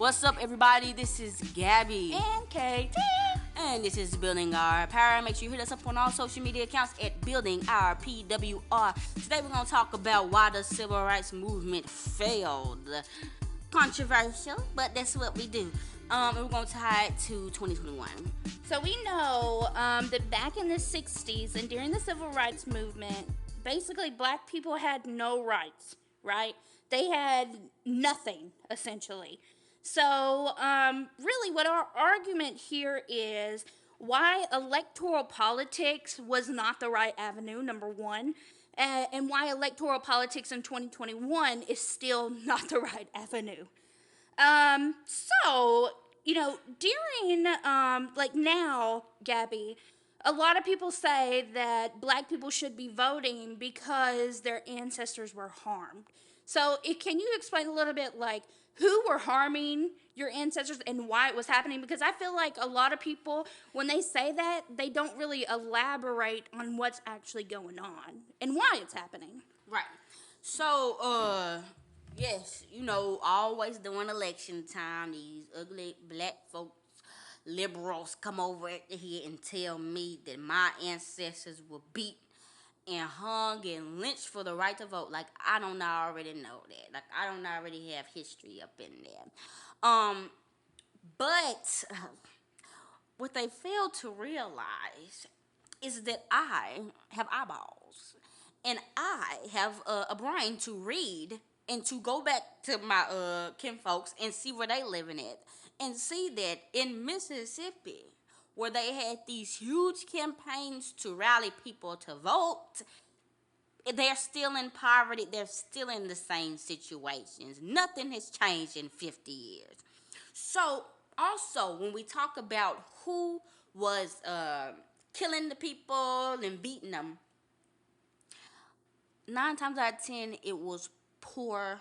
What's up, everybody? This is Gabby. And Katie. And this is Building Our Power. Make sure you hit us up on all social media accounts at Building Our PWR. Today we're going to talk about why the civil rights movement failed. Controversial, but that's what we do. And we're going to tie it to 2021. So we know that back in the 60s and during the civil rights movement, basically black people had no rights, right? They had nothing, essentially. So really what our argument here is why electoral politics was not the right avenue, number one, and why electoral politics in 2021 is still not the right avenue. So, during, like now, Gabby, a lot of people say that black people should be voting because their ancestors were harmed. So, can you explain a little bit, like, who were harming your ancestors and why it was happening? Because I feel like a lot of people, when they say that, they don't really elaborate on what's actually going on and why it's happening. Right. So, yes, always during election time, these ugly black folks, liberals, come over here and tell me that my ancestors were beat and hung and lynched for the right to vote. Like, I don't already know that. Like, I don't already have history up in there. But what they fail to realize is that I have eyeballs and I have a brain to read and to go back to my kinfolks and see where they living at and see that in Mississippi, where they had these huge campaigns to rally people to vote, they're still in poverty. They're still in the same situations. Nothing has changed in 50 years. So, also, when we talk about who was killing the people and beating them, 9 times out of 10, it was poor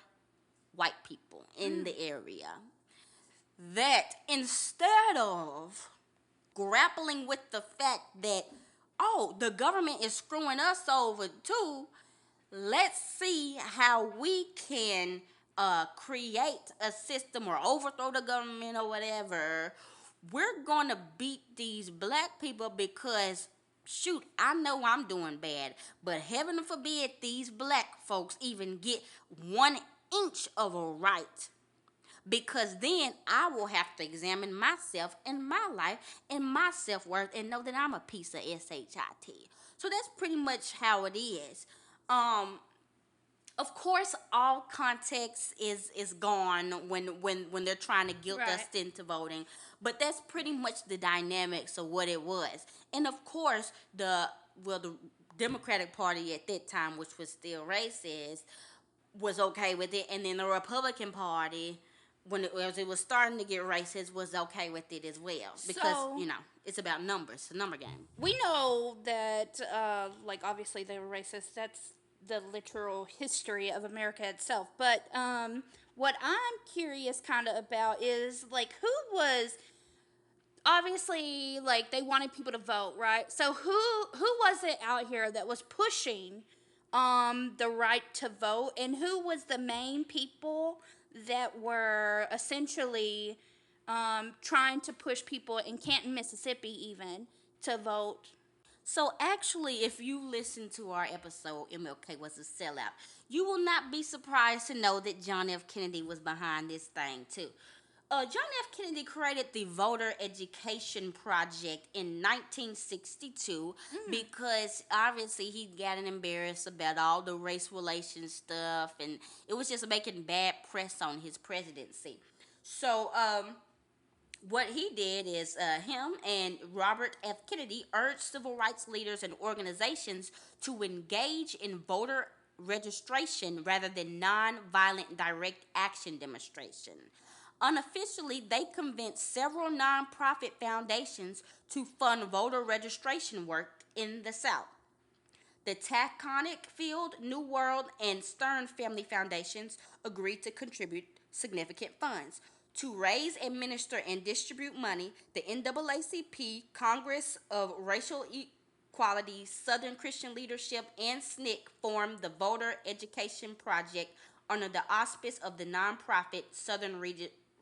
white people in the area that instead of grappling with the fact that, oh, the government is screwing us over too, let's see how we can create a system or overthrow the government or whatever. We're going to beat these black people because, shoot, I know I'm doing bad, but heaven forbid these black folks even get 1 inch of a right, because then I will have to examine myself and my life and my self-worth and know that I'm a piece of shit. So that's pretty much how it is. Of course, all context is gone when they're trying to guilt us into voting, but that's pretty much the dynamics of what it was. And of course, the Democratic Party at that time, which was still racist, was okay with it, and then the Republican Party, as it was starting to get racist, was okay with it as well, because it's about numbers, it's a number game. We know that, obviously they were racist. That's the literal history of America itself. But what I'm curious kind of about is, who was, obviously, they wanted people to vote, right? So who was it out here that was pushing the right to vote, and who was the main people that were essentially trying to push people in Canton, Mississippi, even to vote? So actually, if you listen to our episode, MLK was a sellout, you will not be surprised to know that John F. Kennedy was behind this thing too. John F. Kennedy created the Voter Education Project in 1962 because obviously he got embarrassed about all the race relations stuff, and it was just making bad press on his presidency. So, what he did is him and Robert F. Kennedy urged civil rights leaders and organizations to engage in voter registration rather than non-violent direct action demonstration. Unofficially, they convinced several nonprofit foundations to fund voter registration work in the South. The Taconic Field, New World, and Stern Family Foundations agreed to contribute significant funds. To raise, administer, and distribute money, the NAACP, Congress of Racial Equality, Southern Christian Leadership, and SNCC formed the Voter Education Project under the auspice of the nonprofit Southern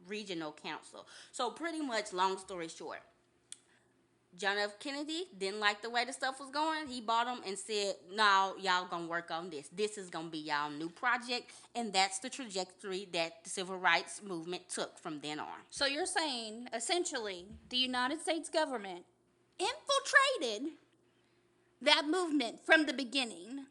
Regional Council. So pretty much, long story short, John F. Kennedy didn't like the way the stuff was going. He bought them and said, "No, y'all gonna work on this. This is gonna be y'all new project," and that's the trajectory that the civil rights movement took from then on. So you're saying, essentially, the United States government infiltrated that movement from the beginning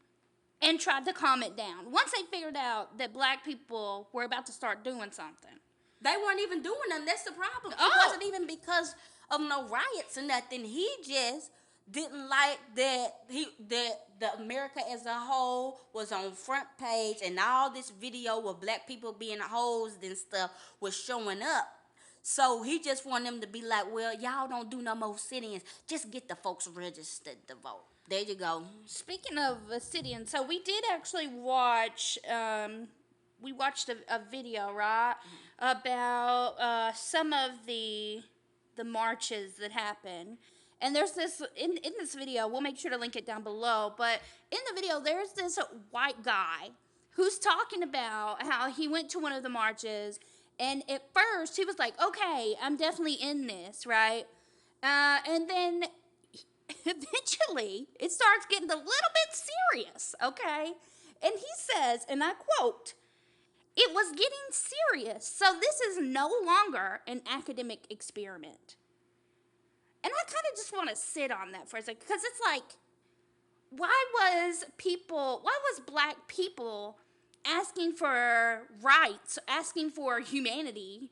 and tried to calm it down. Once they figured out that black people were about to start doing something. They weren't even doing them. That's the problem. Oh. It wasn't even because of no riots or nothing. He just didn't like that the America as a whole was on front page and all this video of black people being hosed and stuff was showing up. So he just wanted them to be like, well, y'all don't do no more sit-ins. Just get the folks registered to vote. There you go. Speaking of sit-ins, so we did actually watch, we watched a video, right, about some of the marches that happened. And there's this, in this video, we'll make sure to link it down below, but in the video, there's this white guy who's talking about how he went to one of the marches, and at first, he was like, okay, I'm definitely in this, right? And then, eventually, it starts getting a little bit serious, okay? And he says, and I quote, "It was getting serious, so this is no longer an academic experiment." And I kind of just want to sit on that for a second, because it's like, why was black people asking for rights, asking for humanity,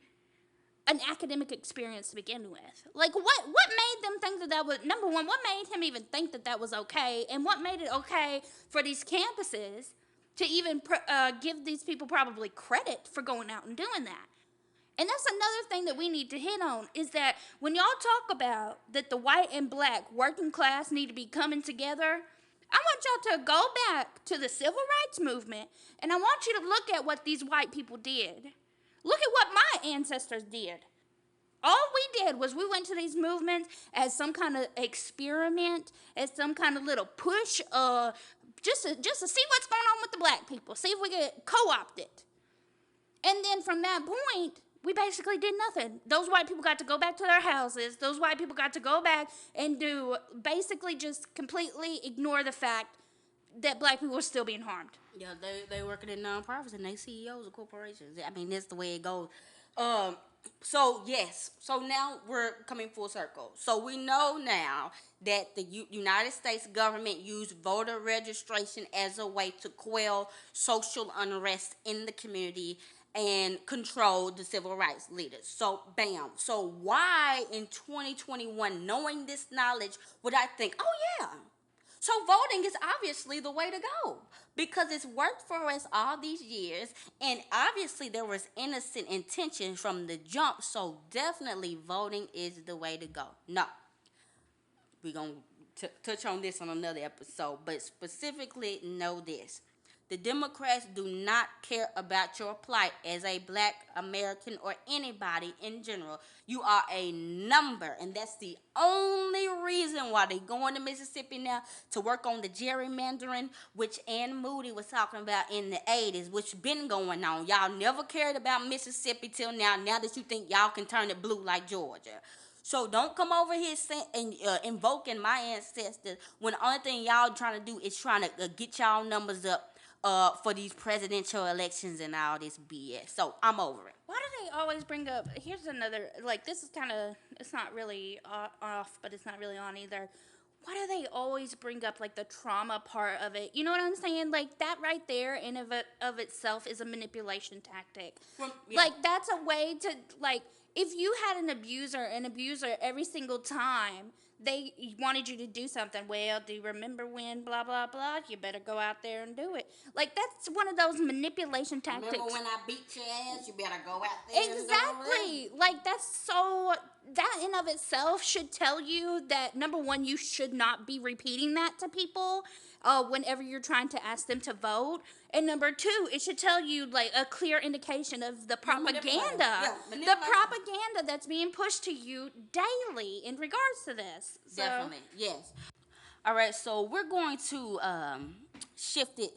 an academic experience to begin with? Like, what made them think that was, number one, what made him even think that was okay, and what made it okay for these campuses to even give these people probably credit for going out and doing that? And that's another thing that we need to hit on, is that when y'all talk about that the white and black working class need to be coming together, I want y'all to go back to the civil rights movement, and I want you to look at what these white people did. Look at what my ancestors did. All we did was we went to these movements as some kind of experiment, as some kind of little push, just to see what's going on with the black people, see if we get co-opted. And then from that point, we basically did nothing. Those white people got to go back to their houses. Those white people got to go back and basically just completely ignore the fact that black people were still being harmed. Yeah, they working in nonprofits and they CEOs of corporations. I mean, that's the way it goes. So yes, so now we're coming full circle. So we know now that the United States government used voter registration as a way to quell social unrest in the community and control the civil rights leaders. So, bam. So why in 2021, knowing this knowledge, would I think, oh yeah, so voting is obviously the way to go, because it's worked for us all these years, and obviously there was innocent intention from the jump, so definitely voting is the way to go. No, we're going to touch on this on another episode, but specifically know this. The Democrats do not care about your plight as a black American or anybody in general. You are a number, and that's the only reason why they're going to Mississippi now to work on the gerrymandering, which Ann Moody was talking about in the 80s, which been going on. Y'all never cared about Mississippi till now that you think y'all can turn it blue like Georgia. So don't come over here invoking my ancestors when the only thing y'all trying to do is trying to get y'all numbers up for these presidential elections and all this BS. So I'm over it. Why do they always bring up, here's another, like, this is kind of, it's not really off, but it's not really on either. Why do they always bring up, like, the trauma part of it? You know what I'm saying? Like, that right there in of itself is a manipulation tactic. Well, yeah. Like, that's a way to, like, if you had an abuser every single time they wanted you to do something, well, do you remember when blah, blah, blah? You better go out there and do it. Like, that's one of those manipulation tactics. Remember when I beat your ass? You better go out there Exactly. Like, that in of itself should tell you that, number one, you should not be repeating that to people whenever you're trying to ask them to vote. And number two, it should tell you, like, a clear indication of the propaganda. The propaganda that's being pushed to you daily in regards to this. Definitely, yes. All right, so we're going to shift it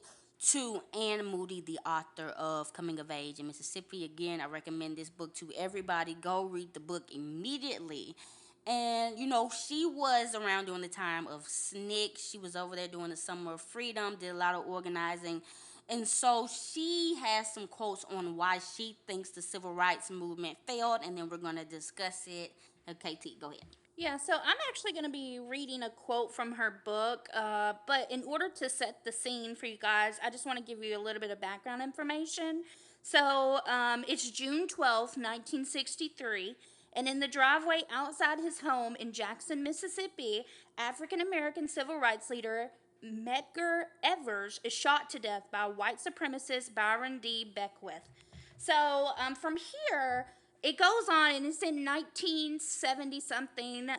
to Anne Moody, the author of Coming of Age in Mississippi. Again, I recommend this book to everybody. Go read the book immediately. And she was around during the time of SNCC. She was over there doing the Summer of Freedom, did a lot of organizing. And so she has some quotes on why she thinks the civil rights movement failed, and then we're going to discuss it. Okay, T, go ahead. Yeah, so I'm actually going to be reading a quote from her book, but in order to set the scene for you guys, I just want to give you a little bit of background information. So it's June 12th, 1963, and in the driveway outside his home in Jackson, Mississippi, African American civil rights leader Medgar Evers is shot to death by white supremacist Byron D. Beckwith. So from here, it goes on, and it's in 1970 something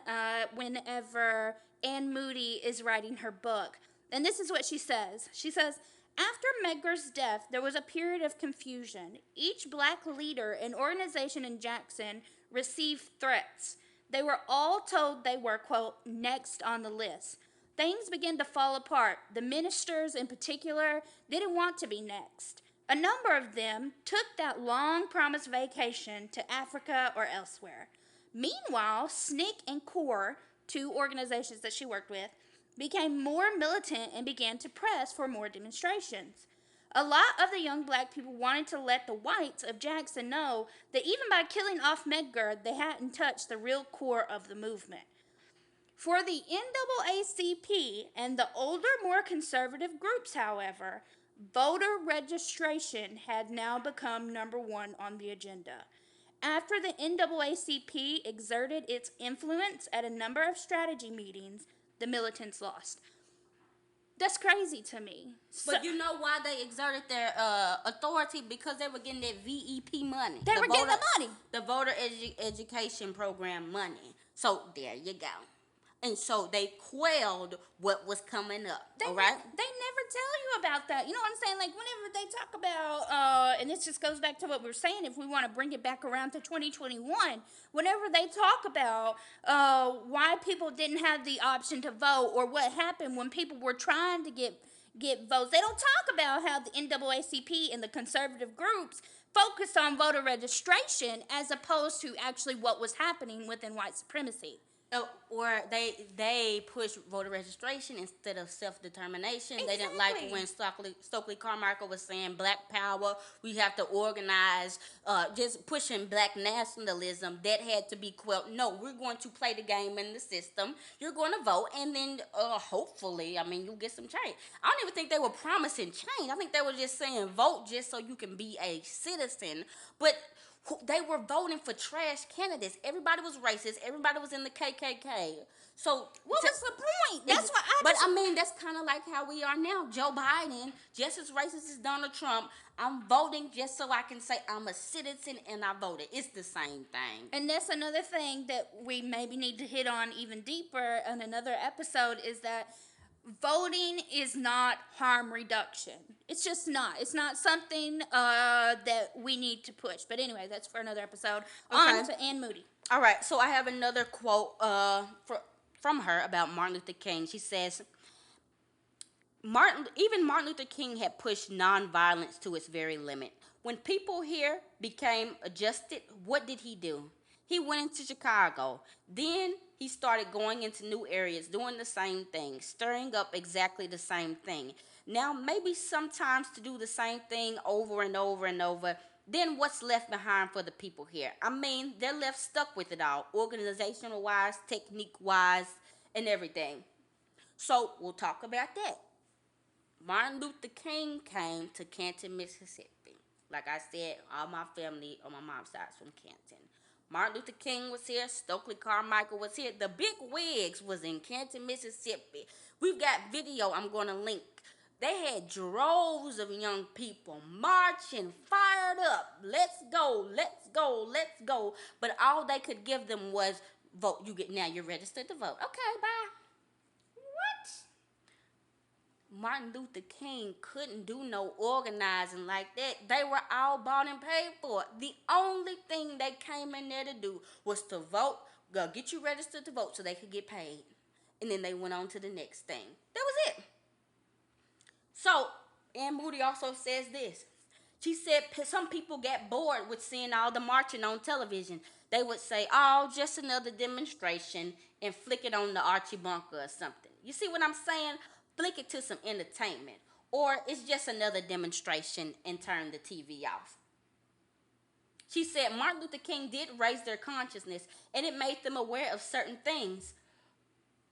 whenever Anne Moody is writing her book. And this is what she says. She says, after Medgar's death, there was a period of confusion. Each black leader and organization in Jackson received threats. They were all told they were, quote, next on the list. Things began to fall apart. The ministers, in particular, didn't want to be next. A number of them took that long-promised vacation to Africa or elsewhere. Meanwhile, SNCC and CORE, two organizations that she worked with, became more militant and began to press for more demonstrations. A lot of the young black people wanted to let the whites of Jackson know that even by killing off Medgar, they hadn't touched the real core of the movement. For the NAACP and the older, more conservative groups, however, voter registration had now become number one on the agenda. After the NAACP exerted its influence at a number of strategy meetings, the militants lost. That's crazy to me. But you know why they exerted their authority? Because they were getting that VEP money. They were getting the money. The voter education program money. So there you go. And so they quelled what was coming up. All right? They never tell you about that. You know what I'm saying? Like, whenever they talk about, and this just goes back to what we were saying, if we want to bring it back around to 2021, whenever they talk about why people didn't have the option to vote or what happened when people were trying to get votes, they don't talk about how the NAACP and the conservative groups focused on voter registration as opposed to actually what was happening within white supremacy. Or they push voter registration instead of self-determination. Exactly. They didn't like when Stokely Carmichael was saying black power, we have to organize, just pushing black nationalism. That had to be quelled. No, we're going to play the game in the system. You're going to vote, and then hopefully, you'll get some change. I don't even think they were promising change. I think they were just saying vote just so you can be a citizen. But they were voting for trash candidates. Everybody was racist. Everybody was in the KKK. So what was the point? That's what that's kind of like how we are now. Joe Biden, just as racist as Donald Trump. I'm voting just so I can say I'm a citizen and I voted. It's the same thing. And that's another thing that we maybe need to hit on even deeper in another episode is that voting is not harm reduction. It's just not. It's not something that we need to push. But anyway, that's for another episode. Okay. On to Anne Moody. All right. So I have another quote from her about Martin Luther King. She says, Martin Luther King had pushed nonviolence to its very limit. When people here became adjusted, what did he do? He went into Chicago. Then he started going into new areas, doing the same thing, stirring up exactly the same thing. Now, maybe sometimes to do the same thing over and over and over, then what's left behind for the people here? They're left stuck with it all, organizational-wise, technique-wise, and everything. So we'll talk about that. Martin Luther King came to Canton, Mississippi. Like I said, all my family on my mom's side is from Canton. Martin Luther King was here. Stokely Carmichael was here. The Big Wigs was in Canton, Mississippi. We've got video I'm going to link. They had droves of young people marching, fired up. Let's go, let's go, let's go. But all they could give them was vote. You're registered to vote. Okay, bye. Martin Luther King couldn't do no organizing like that. They were all bought and paid for. The only thing they came in there to do was to vote, get you registered to vote so they could get paid. And then they went on to the next thing. That was it. So Ann Moody also says this. She said some people get bored with seeing all the marching on television. They would say, "Oh, just another demonstration," and flick it on the Archie Bunker or something. You see what I'm saying? Flick it to some entertainment. Or it's just another demonstration and turn the TV off. She said Martin Luther King did raise their consciousness and it made them aware of certain things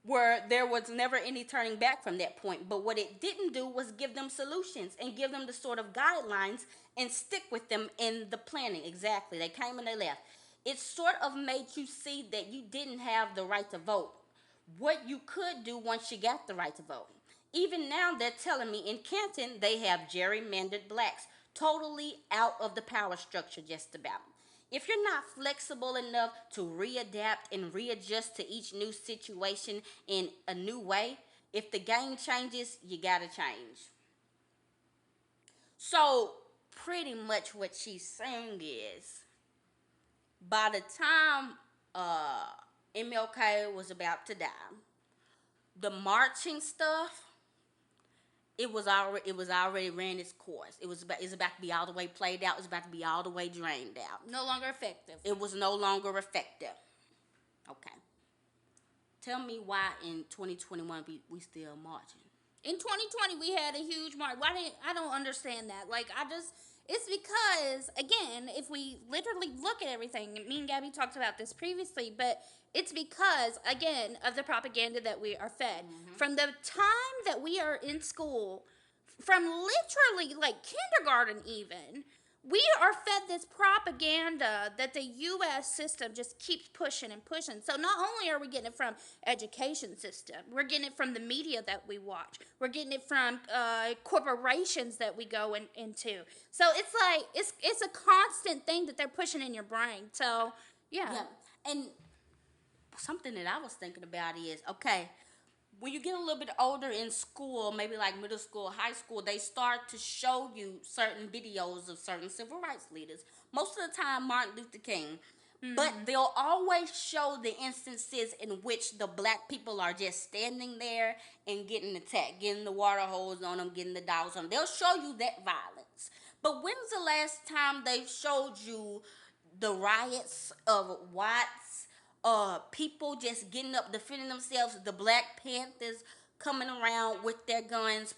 where there was never any turning back from that point. But what it didn't do was give them solutions and give them the sort of guidelines and stick with them in the planning. Exactly. They came and they left. It sort of made you see that you didn't have the right to vote. What you could do once you got the right to vote. Even now, they're telling me in Canton they have gerrymandered blacks totally out of the power structure, just about. If you're not flexible enough to readapt and readjust to each new situation in a new way, if the game changes, you gotta change. So, pretty much what she's saying is by the time MLK was about to die, the marching stuff, it was already ran its course. It's about to be all the way played out. It's about to be all the way drained out. No longer effective. It was no longer effective. Okay. Tell me why in 2021 we still marching. In 2020, we had a huge march. I don't understand that. It's because, again, if we literally look at everything, me and Gabby talked about this previously, but it's because, again, of the propaganda that we are fed. Mm-hmm. From the time that we are in school, from literally like kindergarten even, we are fed this propaganda that the U.S. system just keeps pushing and pushing. So not only are we getting it from education system, we're getting it from the media that we watch. We're getting it from corporations that we go into. So it's like it's a constant thing that they're pushing in your brain. So yeah. And something that I was thinking about is, okay, when you get a little bit older in school, maybe like middle school, high school, they start to show you certain videos of certain civil rights leaders. Most of the time, Martin Luther King. Mm-hmm. But they'll always show the instances in which the black people are just standing there and getting attacked, getting the water hose on them, getting the dogs on them. They'll show you that violence. But when's the last time they showed you the riots of whites, people just getting up, defending themselves, the Black Panthers coming around with their guns,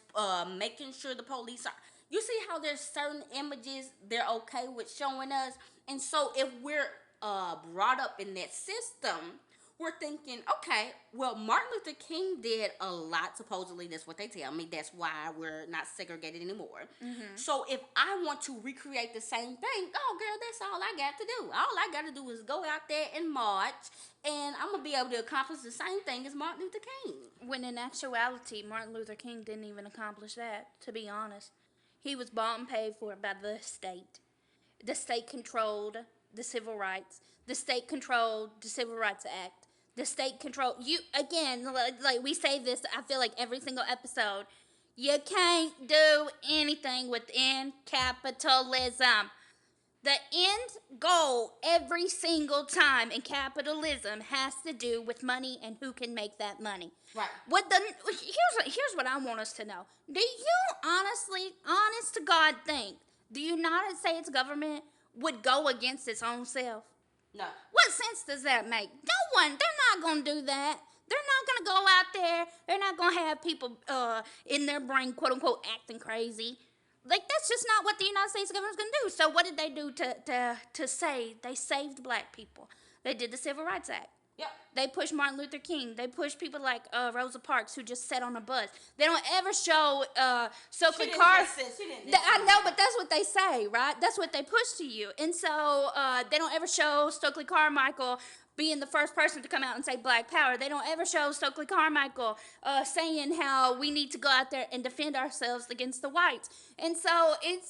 making sure the police are... You see how there's certain images they're okay with showing us? And so if we're brought up in that system, we're thinking, okay, well, Martin Luther King did a lot, supposedly. That's what they tell me. That's why we're not segregated anymore. Mm-hmm. So if I want to recreate the same thing, oh, girl, that's all I got to do. All I got to do is go out there and march, and I'm going to be able to accomplish the same thing as Martin Luther King. When in actuality, Martin Luther King didn't even accomplish that, to be honest. He was bought and paid for by the state. The state controlled the civil rights. The state controlled the Civil Rights Act. The state control you again, like we say this, I feel like every single episode. You can't do anything within capitalism. The end goal every single time in capitalism has to do with money and who can make that money. Right. Here's what I want us to know. Do you honest to God, think the United States government would go against its own self? No. What sense does that make? No one. They're not going to do that. They're not going to go out there. They're not going to have people in their brain, quote unquote, acting crazy. Like, that's just not what the United States government's going to do. So what did they do to say they saved black people? They did the Civil Rights Act. Yep. They pushed Martin Luther King. They pushed people like Rosa Parks, who just sat on a bus. They don't ever show Stokely Carmichael. I know, but that's what they say, right? That's what they push to you. And so they don't ever show Stokely Carmichael being the first person to come out and say Black Power. They don't ever show Stokely Carmichael saying how we need to go out there and defend ourselves against the whites. And so it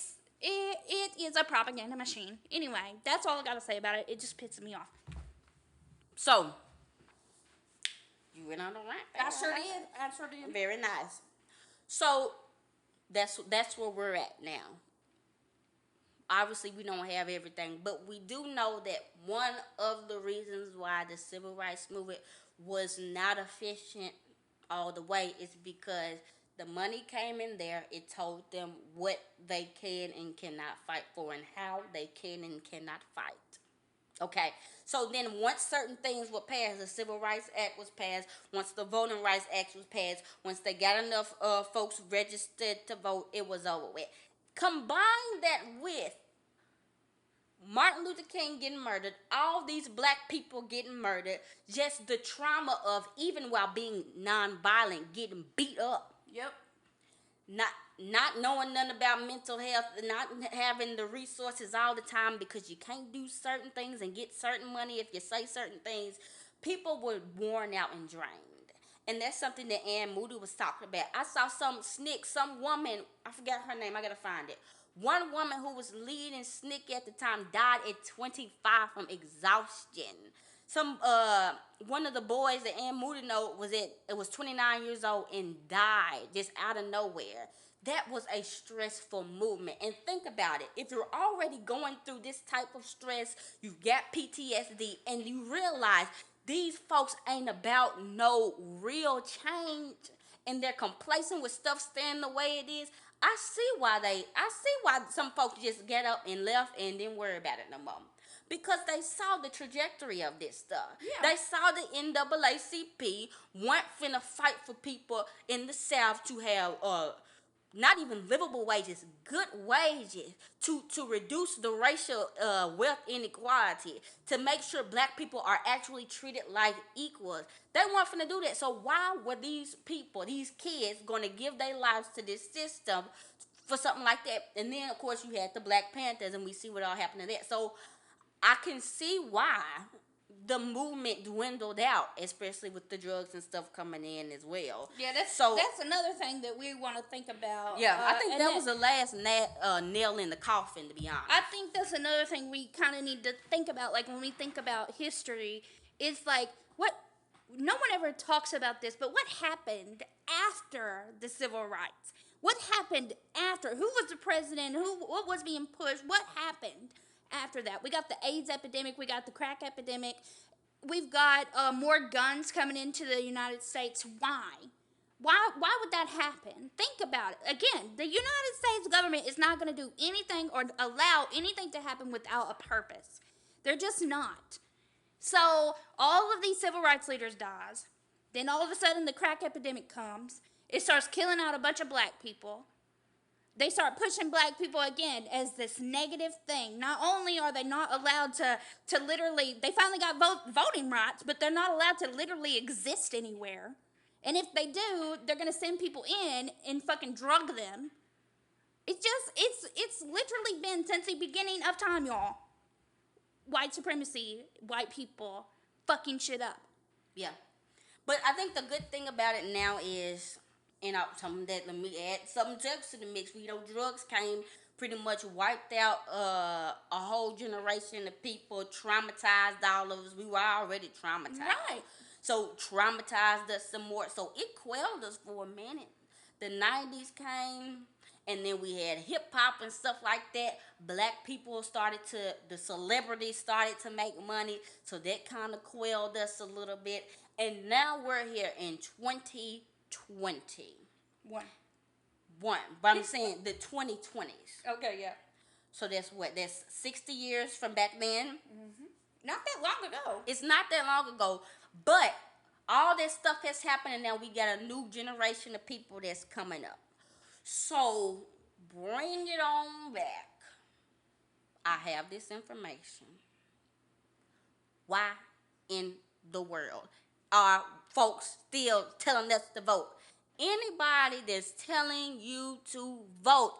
is a propaganda machine. Anyway, that's all I got to say about it. It just pisses me off. So, you went on the rant. I sure did. Very nice. So, that's where we're at now. Obviously, we don't have everything, but we do know that one of the reasons why the civil rights movement was not efficient all the way is because The money came in there. It told them what they can and cannot fight for and how they can and cannot fight. Okay, so then once certain things were passed, the Civil Rights Act was passed, once the Voting Rights Act was passed, once they got enough folks registered to vote, it was over with. Combine that with Martin Luther King getting murdered, all these black people getting murdered, just the trauma of, even while being nonviolent, getting beat up. Yep. Not knowing nothing about mental health, not having the resources all the time because you can't do certain things and get certain money if you say certain things. People were worn out and drained. And that's something that Ann Moody was talking about. I saw some woman, I forgot her name, I gotta find it. One woman who was leading SNCC at the time died at 25 from exhaustion. One of the boys that Ann Moody know was 29 years old and died just out of nowhere. That was a stressful movement. And think about it. If you're already going through this type of stress, you've got PTSD, and you realize these folks ain't about no real change, and they're complacent with stuff staying the way it is. I see why some folks just get up and left and didn't worry about it no more. Because they saw the trajectory of this stuff. Yeah. They saw the NAACP weren't finna fight for people in the South to have not even livable wages, good wages, to reduce the racial wealth inequality, to make sure black people are actually treated like equals. They weren't finna do that. So why were these people, these kids, gonna give their lives to this system for something like that? And then, of course, you had the Black Panthers, and we see what all happened to that. So I can see why the movement dwindled out, especially with the drugs and stuff coming in as well. Yeah, that's another thing that we want to think about. Yeah, I think that was the last nail in the coffin, to be honest. I think that's another thing we kind of need to think about. Like, when we think about history, it's like, no one ever talks about this, but what happened after the civil rights? What happened after? Who was the president? What was being pushed? What happened after that? We got the AIDS epidemic. We got the crack epidemic. We've got more guns coming into the United States. Why? Why would that happen? Think about it. Again, the United States government is not going to do anything or allow anything to happen without a purpose. They're just not. So all of these civil rights leaders dies. Then all of a sudden the crack epidemic comes. It starts killing out a bunch of black people. They start pushing black people again as this negative thing. Not only are they not allowed to literally, they finally got voting rights, but they're not allowed to literally exist anywhere. And if they do, they're going to send people in and fucking drug them. It's literally been since the beginning of time, y'all. White supremacy, white people fucking shit up. Yeah. But I think the good thing about it now is, and something that, let me add some drugs to the mix. Drugs came, pretty much wiped out a whole generation of people, traumatized all of us. We were already traumatized. Right. So traumatized us some more. So it quelled us for a minute. The 90s came, and then we had hip-hop and stuff like that. Black people the celebrities started to make money. So that kind of quelled us a little bit. And now we're here in 2020. One. But I'm saying the 2020s. Okay, yeah. So that's 60 years from back then? Mm-hmm. Not that long ago. It's not that long ago. But all that stuff has happened, and now we got a new generation of people that's coming up. So bring it on back. I have this information. Why in the world are folks still telling us to vote? Anybody that's telling you to vote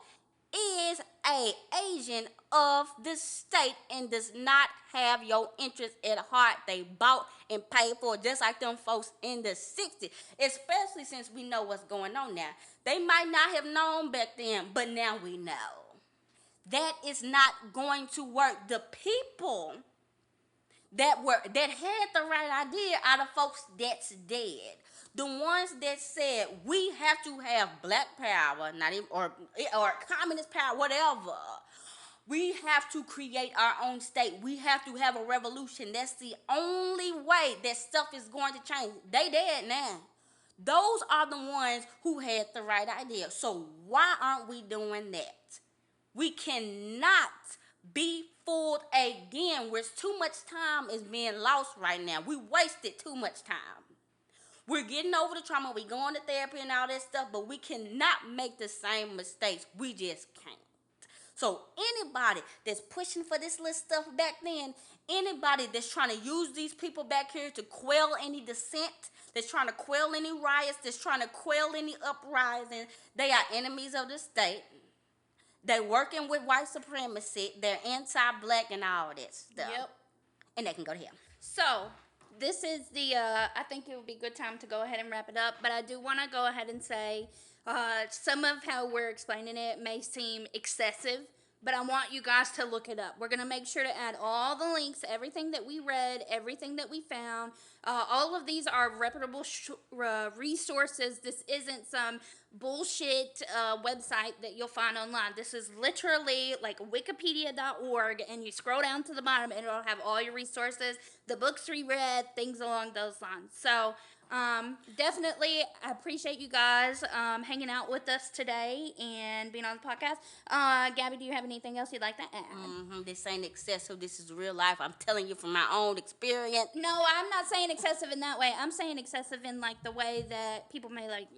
is an agent of the state and does not have your interest at heart. They bought and paid for it, just like them folks in the 60s, especially since we know what's going on now. They might not have known back then, but now we know. That is not going to work. The people that had the right idea are the folks that's dead. The ones that said we have to have black power, not even or communist power, whatever. We have to create our own state. We have to have a revolution. That's the only way that stuff is going to change. They dead now. Those are the ones who had the right idea. So why aren't we doing that? We cannot be fooled again. Where too much time is being lost right now. We wasted too much time. We're getting over the trauma. We going to therapy and all that stuff, but we cannot make the same mistakes. We just can't. So anybody that's pushing for this little stuff back then, anybody that's trying to use these people back here to quell any dissent, that's trying to quell any riots, that's trying to quell any uprising, they are enemies of the state. They're working with white supremacy. They're anti-black and all that stuff. Yep. And they can go to hell. So, this is the, I think it would be a good time to go ahead and wrap it up. But I do want to go ahead and say some of how we're explaining it may seem excessive, but I want you guys to look it up. We're going to make sure to add all the links, everything that we read, everything that we found. All of these are reputable resources. This isn't some bullshit website that you'll find online. This is literally like wikipedia.org, and you scroll down to the bottom and it'll have all your resources, the books we read, things along those lines. So definitely, I appreciate you guys hanging out with us today and being on the podcast. Gabby, do you have anything else you'd like to add? This ain't excessive. This is real life. I'm telling you from my own experience. No, I'm not saying excessive in that way. I'm saying excessive in like the way that people may like,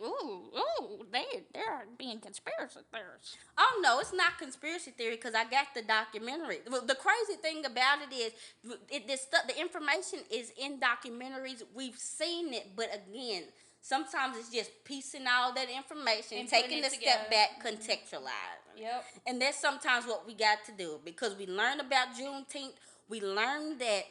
they're being conspiracy theorists. Oh no, it's not conspiracy theory because I got the documentary. The crazy thing about it is, this stuff, the information is in documentaries. We've seen it, but again, sometimes it's just piecing all that information, And taking putting a it step together. back, contextualizing. Yep. And that's sometimes what we got to do, because we learned about Juneteenth. We learned that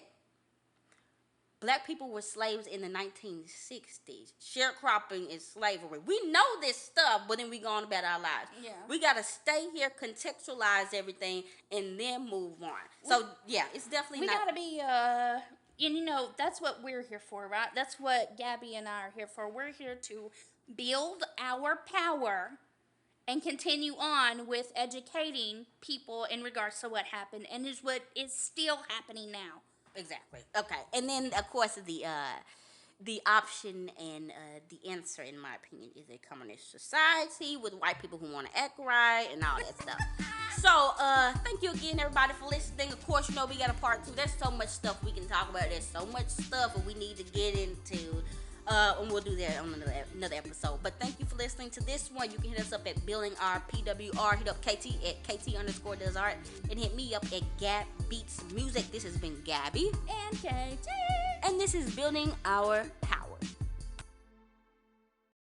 black people were slaves in the 1960s. Sharecropping is slavery. We know this stuff, but then we go on about our lives. Yeah. We got to stay here, contextualize everything, and then move on. So, yeah, it's definitely We not... gotta be, and you know, that's what we're here for, right? That's what Gabby and I are here for. We're here to build our power and continue on with educating people in regards to what happened and is what is still happening now. Exactly. Okay. And then, of course, the option and the answer, in my opinion, is a communist society with white people who want to act right and all that stuff. So, thank you again, everybody, for listening. Of course, you know, we got a part 2. There's so much stuff we can talk about. There's so much stuff that we need to get into. And we'll do that on another episode. But thank you for listening to this one. You can hit us up at Building Our PWR. Hit up KT at KT_does_art. And hit me up at Gab Beats Music. This has been Gabby. And KT. And this is Building Our Power.